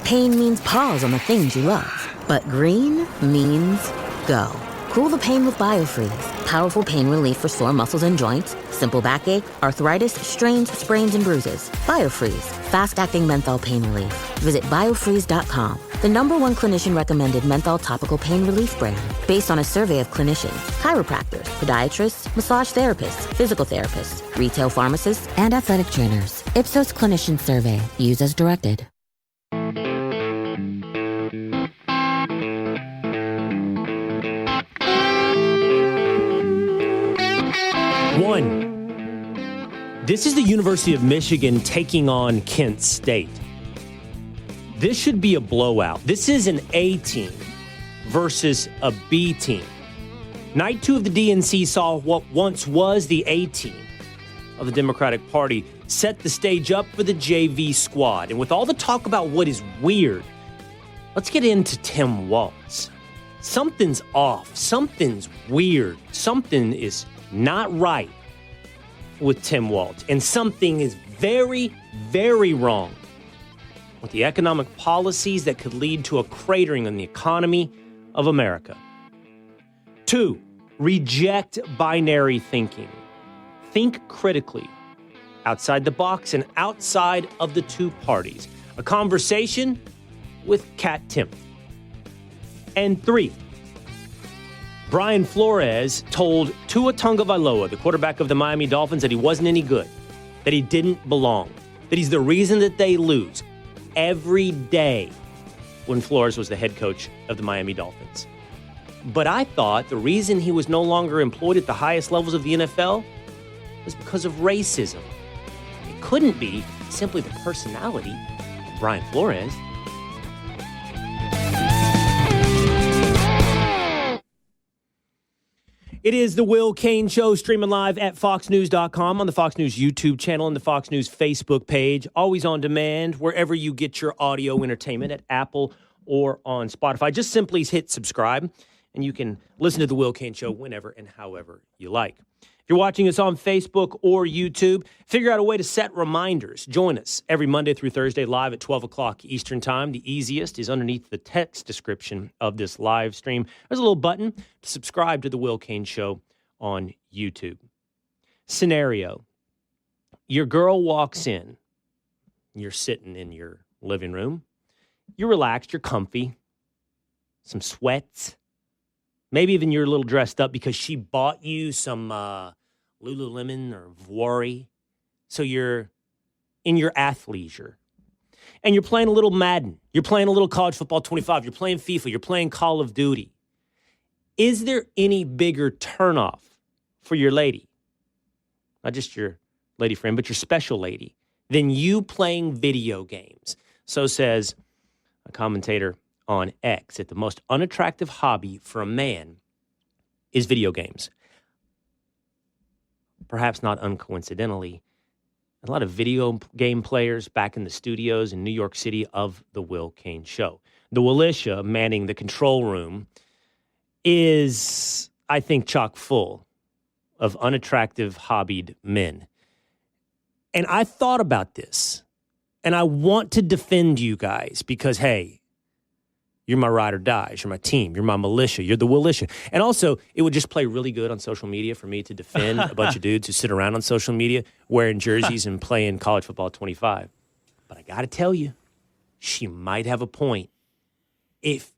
Pain means pause on the things you love. But green means go. Cool the pain with BioFreeze. Powerful pain relief for sore muscles and joints, simple backache, arthritis, strains, sprains, and bruises. BioFreeze. Fast-acting menthol pain relief. Visit biofreeze.com. The #1 clinician-recommended menthol topical pain relief brand. Based on a survey of clinicians, chiropractors, podiatrists, massage therapists, physical therapists, retail pharmacists, and athletic trainers. Ipsos Clinician Survey. Use as directed. This is the University of Michigan taking on Kent State. This should be a blowout. This is an A team versus a B team. Night 2 of the DNC saw what once was the A team of the Democratic Party set the stage up for the JV squad. And with all the talk about what is weird, let's get into Tim Walz. Something's off. Something's weird. Something is not right with Tim Walz. And something is very, very wrong with the economic policies that could lead to a cratering in the economy of America. 2, reject binary thinking. Think critically, outside the box and outside of the two parties. A conversation with Kat Timpf. And 3, Brian Flores told Tua Tagovailoa, the quarterback of the Miami Dolphins, that he wasn't any good, that he didn't belong, that he's the reason that they lose every day when Flores was the head coach of the Miami Dolphins. But I thought the reason he was no longer employed at the highest levels of the NFL was because of racism. It couldn't be simply the personality of Brian Flores. It is the Will Cain Show, streaming live at foxnews.com, on the Fox News YouTube channel, and the Fox News Facebook page. Always on demand, wherever you get your audio entertainment, at Apple or on Spotify. Just simply hit subscribe, and you can listen to the Will Cain Show whenever and however you like. If you're watching us on Facebook or YouTube, figure out a way to set reminders. Join us every Monday through Thursday live at 12 o'clock Eastern Time. The easiest is underneath the text description of this live stream. There's a little button to subscribe to the Will Cain Show on YouTube. Scenario: your girl walks in. You're sitting in your living room. You're relaxed. You're comfy. Some sweats. Maybe even you're a little dressed up because she bought you some Lululemon or Vuori. So you're in your athleisure. And you're playing a little Madden. You're playing a little College Football 25. You're playing FIFA. You're playing Call of Duty. Is there any bigger turnoff for your lady? Not just your lady friend, but your special lady, than you playing video games. So says a commentator on X, that the most unattractive hobby for a man is video games. Perhaps not uncoincidentally, a lot of video game players back in the studios in New York City of the Will Cain Show. The Willisha manning the control room is, I think, chock full of unattractive hobbied men. And I thought about this, and I want to defend you guys because, hey, you're my ride or dies. You're my team. You're my militia. You're the Willisha. And also, it would just play really good on social media for me to defend a bunch of dudes who sit around on social media wearing jerseys and playing College Football 25. But I got to tell you, she might have a point. If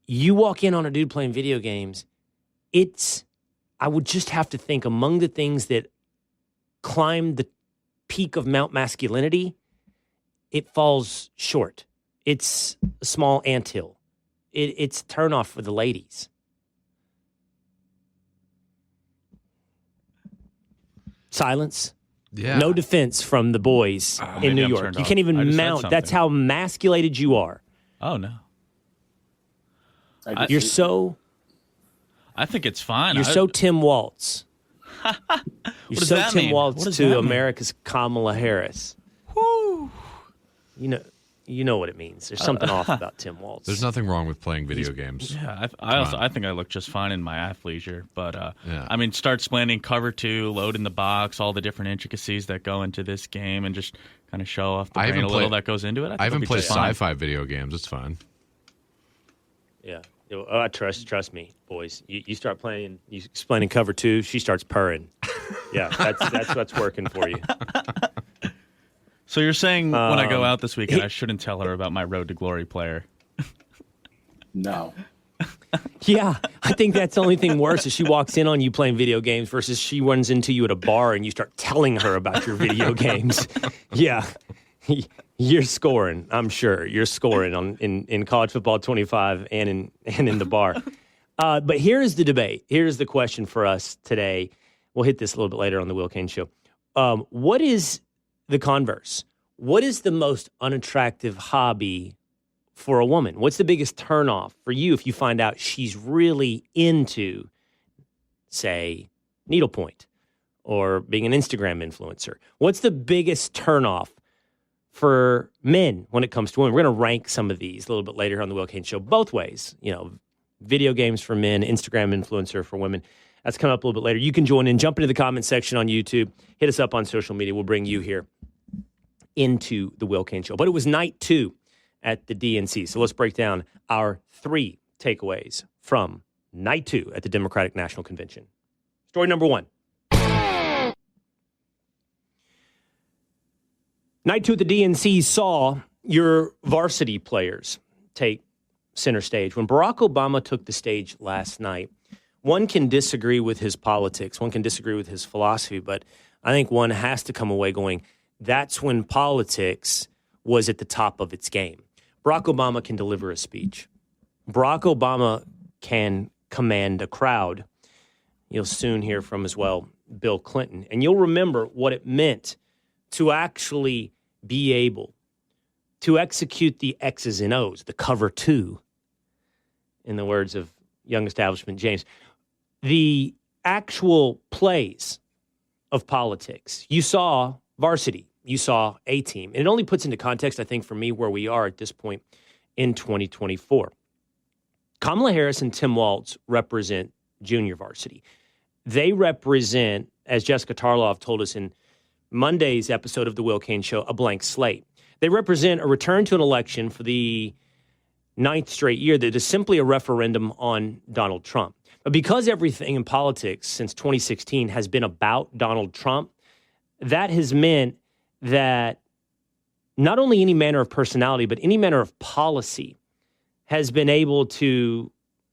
you walk in on a dude playing video games, I would just have to think among the things that climb the peak of Mount Masculinity, it falls short. It's a small anthill. It's a turnoff for the ladies. Silence. Yeah. No defense from the boys in New York. You can't even mount. That's how emasculated you are. Oh, no. You're so... I think it's fine. You're so Tim Walz. You're so Tim mean? Walz to America's Kamala Harris. Woo. You know what it means. There's something off about Tim Walz. There's nothing wrong with playing video games. Yeah, I think I look just fine in my athleisure. But, I mean, start explaining cover 2, load in the box, all the different intricacies that go into this game, and just kind of show off the I brain haven't a little played- that goes into it. I haven't played fine. sci-fi video games. It's fun. Yeah. Trust me, boys. You start playing, you explaining cover 2, she starts purring. Yeah, that's what's working for you. So you're saying when I go out this weekend, I shouldn't tell her about my Road to Glory player? No. Yeah, I think that's the only thing worse is she walks in on you playing video games versus she runs into you at a bar and you start telling her about your video games. Yeah, you're scoring. I'm sure you're scoring in college football 25 and in the bar. But here is the debate. Here's the question for us today. We'll hit this a little bit later on the Will Cain Show. What is the converse? What is the most unattractive hobby for a woman? What's the biggest turnoff for you if you find out she's really into, say, needlepoint or being an Instagram influencer? What's the biggest turnoff for men when it comes to women? We're going to rank some of these a little bit later on the Will Cain Show, both ways. Video games for men, Instagram influencer for women. That's coming up a little bit later. You can join in, jump into the comment section on YouTube, hit us up on social media. We'll bring you here into the Will Cain Show. But it was night 2 at the DNC. So let's break down our 3 takeaways from night 2 at the Democratic National Convention. Story number 1. Night 2 at the DNC saw your varsity players take center stage. When Barack Obama took the stage last night, one can disagree with his politics, one can disagree with his philosophy, but I think one has to come away going, that's when politics was at the top of its game. Barack Obama can deliver a speech. Barack Obama can command a crowd. You'll soon hear from, as well, Bill Clinton. And you'll remember what it meant to actually be able to execute the X's and O's, the cover 2, in the words of young establishment James. The actual plays of politics. You saw varsity. You saw A-team. And it only puts into context, I think, for me, where we are at this point in 2024. Kamala Harris and Tim Walz represent junior varsity. They represent, as Jessica Tarloff told us in Monday's episode of the Will Cain Show, a blank slate. They represent a return to an election for the 9th straight year that is simply a referendum on Donald Trump. But because everything in politics since 2016 has been about Donald Trump, that has meant that not only any manner of personality, but any manner of policy has been able to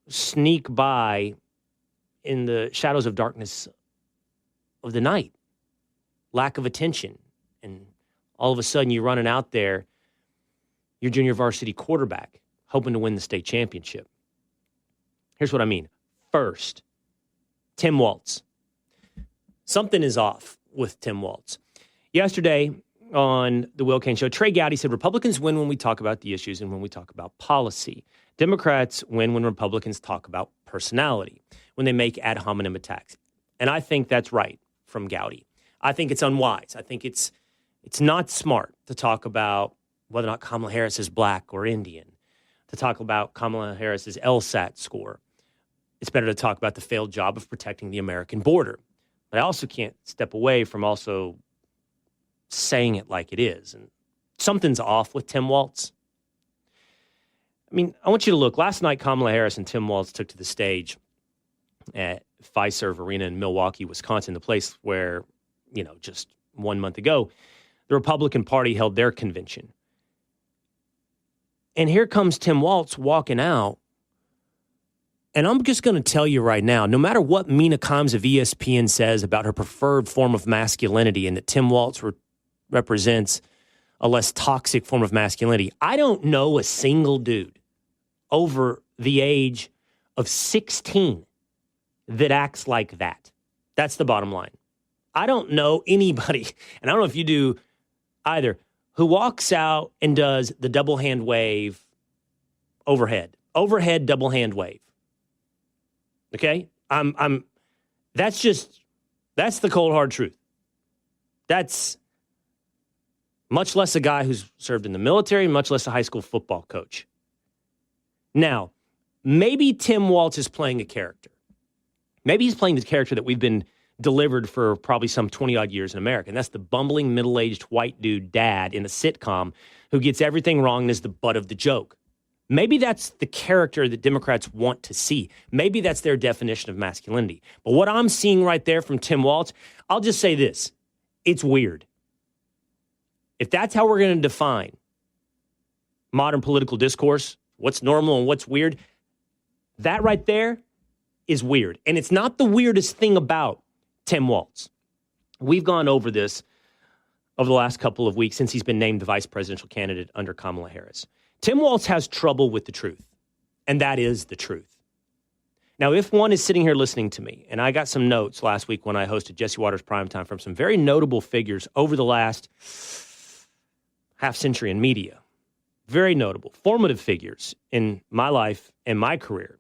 sneak by in the shadows of darkness of the night. Lack of attention. And all of a sudden you're running out there, your junior varsity quarterback, hoping to win the state championship. Here's what I mean. First, Tim Walz. Something is off with Tim Walz. Yesterday on the Will Cain Show, Trey Gowdy said Republicans win when we talk about the issues and when we talk about policy. Democrats win when Republicans talk about personality, when they make ad hominem attacks. And I think that's right from Gowdy. I think it's unwise. I think it's not smart to talk about whether or not Kamala Harris is black or Indian, to talk about Kamala Harris's LSAT score. It's better to talk about the failed job of protecting the American border. But I also can't step away from also saying it like it is. And something's off with Tim Walz. I mean, I want you to look. Last night, Kamala Harris and Tim Walz took to the stage at Fiserv Arena in Milwaukee, Wisconsin, the place where, just 1 month ago, the Republican Party held their convention. And here comes Tim Walz walking out. And I'm just going to tell you right now, no matter what Mina Kimes of ESPN says about her preferred form of masculinity and that Tim Walz represents a less toxic form of masculinity, I don't know a single dude over the age of 16 that acts like that. That's the bottom line. I don't know anybody, and I don't know if you do either, who walks out and does the double hand wave overhead double hand wave. Okay? That's the cold hard truth. That's much less a guy who's served in the military, much less a high school football coach. Now, maybe Tim Walz is playing a character. Maybe he's playing the character that we've been delivered for probably some 20-odd years in America. And that's the bumbling, middle-aged white dude dad in a sitcom who gets everything wrong and is the butt of the joke. Maybe that's the character that Democrats want to see. Maybe that's their definition of masculinity. But what I'm seeing right there from Tim Walz, I'll just say this. It's weird. If that's how we're going to define modern political discourse, what's normal and what's weird, that right there is weird. And it's not the weirdest thing about Tim Walz. We've gone over this over the last couple of weeks since he's been named the vice presidential candidate under Kamala Harris. Tim Walz has trouble with the truth, and that is the truth. Now, if one is sitting here listening to me, and I got some notes last week when I hosted Jesse Waters Primetime from some very notable figures over the last half century in media, very notable, formative figures in my life and my career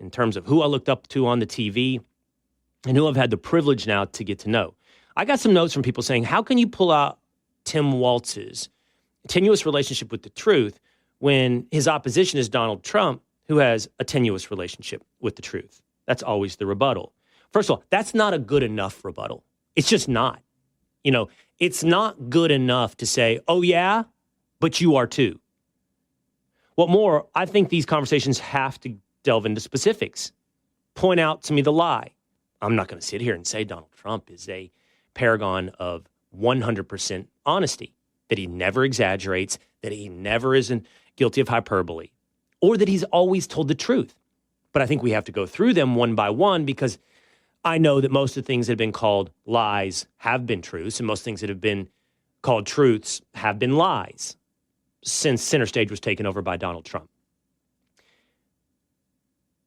in terms of who I looked up to on the TV and who I've had the privilege now to get to know. I got some notes from people saying, how can you pull out Tim Walz's tenuous relationship with the truth when his opposition is Donald Trump, who has a tenuous relationship with the truth? That's always the rebuttal. First of all, that's not a good enough rebuttal. It's just not. You know, it's not good enough to say, oh, yeah, but you are too. What more, I think these conversations have to delve into specifics. Point out to me the lie. I'm not going to sit here and say Donald Trump is a paragon of 100% honesty, that he never exaggerates, that he never isn't guilty of hyperbole, or that he's always told the truth. But I think we have to go through them one by one because I know that most of the things that have been called lies have been truths, and most things that have been called truths have been lies since center stage was taken over by Donald Trump.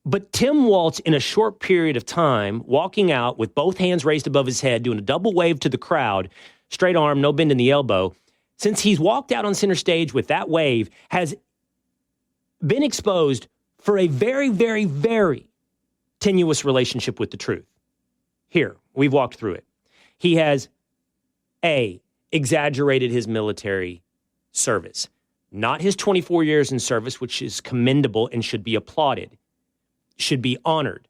But Tim Walz, in a short period of time, walking out with both hands raised above his head, doing a double wave to the crowd, straight arm, no bend in the elbow, since he's walked out on center stage with that wave, has been exposed for a very, very, very tenuous relationship with the truth. Here, we've walked through it. He has, A, exaggerated his military service. Not his 24 years in service, which is commendable and should be applauded, should be honored.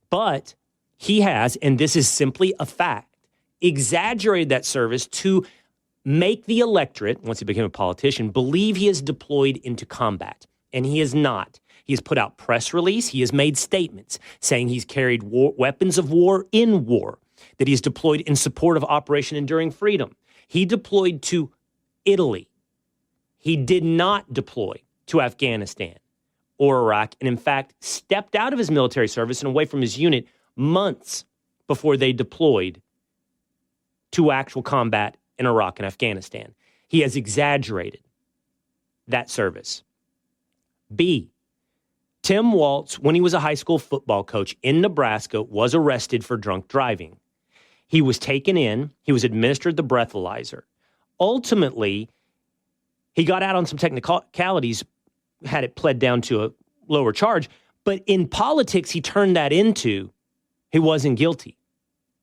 But he has, and this is simply a fact, exaggerated that service to make the electorate, once he became a politician, believe he is deployed into combat. And he is not. He has put out press release. He has made statements saying he's carried weapons of war in war, that he's deployed in support of Operation Enduring Freedom. He deployed to Italy. He did not deploy to Afghanistan or Iraq, and in fact, stepped out of his military service and away from his unit months before they deployed to actual combat in Iraq and Afghanistan. He has exaggerated that service. B, Tim Walz, when he was a high school football coach in Nebraska, was arrested for drunk driving. He was taken in. He was administered the breathalyzer. Ultimately, he got out on some technicalities, had it pled down to a lower charge. But in politics, he turned that into he wasn't guilty,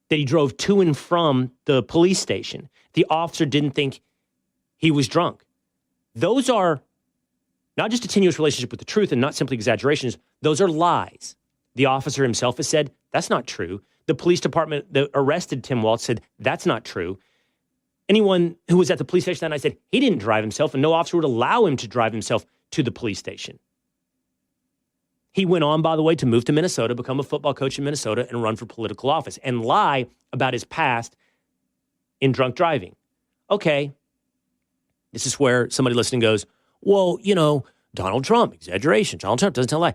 that he drove to and from the police station. The officer didn't think he was drunk. Those are not just a tenuous relationship with the truth and not simply exaggerations. Those are lies. The officer himself has said, that's not true. The police department that arrested Tim Walz said, that's not true. Anyone who was at the police station that night said he didn't drive himself and no officer would allow him to drive himself to the police station. He went on, by the way, to move to Minnesota, become a football coach in Minnesota, and run for political office and lie about his past in drunk driving. Okay, this is where somebody listening goes, well, you know, Donald Trump, exaggeration. Donald Trump doesn't tell a lie.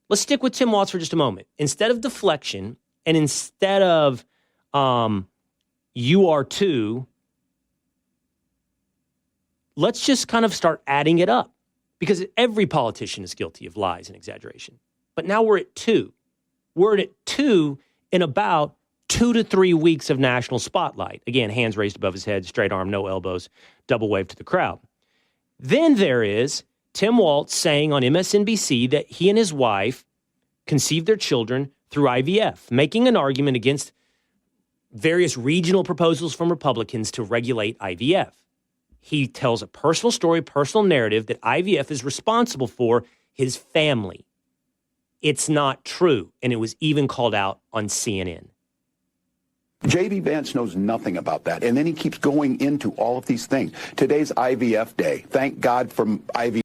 Let's stick with Tim Walz for just a moment. Instead of deflection and instead of you are too, let's just kind of start adding it up. Because every politician is guilty of lies and exaggeration. But now we're at 2. We're at 2 in about 2 to 3 weeks of national spotlight. Again, hands raised above his head, straight arm, no elbows, double wave to the crowd. Then there is Tim Walz saying on MSNBC that he and his wife conceived their children through IVF, making an argument against various regional proposals from Republicans to regulate IVF. He tells a personal story, personal narrative that IVF is responsible for his family. It's not true, and it was even called out on CNN. J.D. Vance knows nothing about that. And then he keeps going into all of these things. Today's IVF day. Thank God for IVF.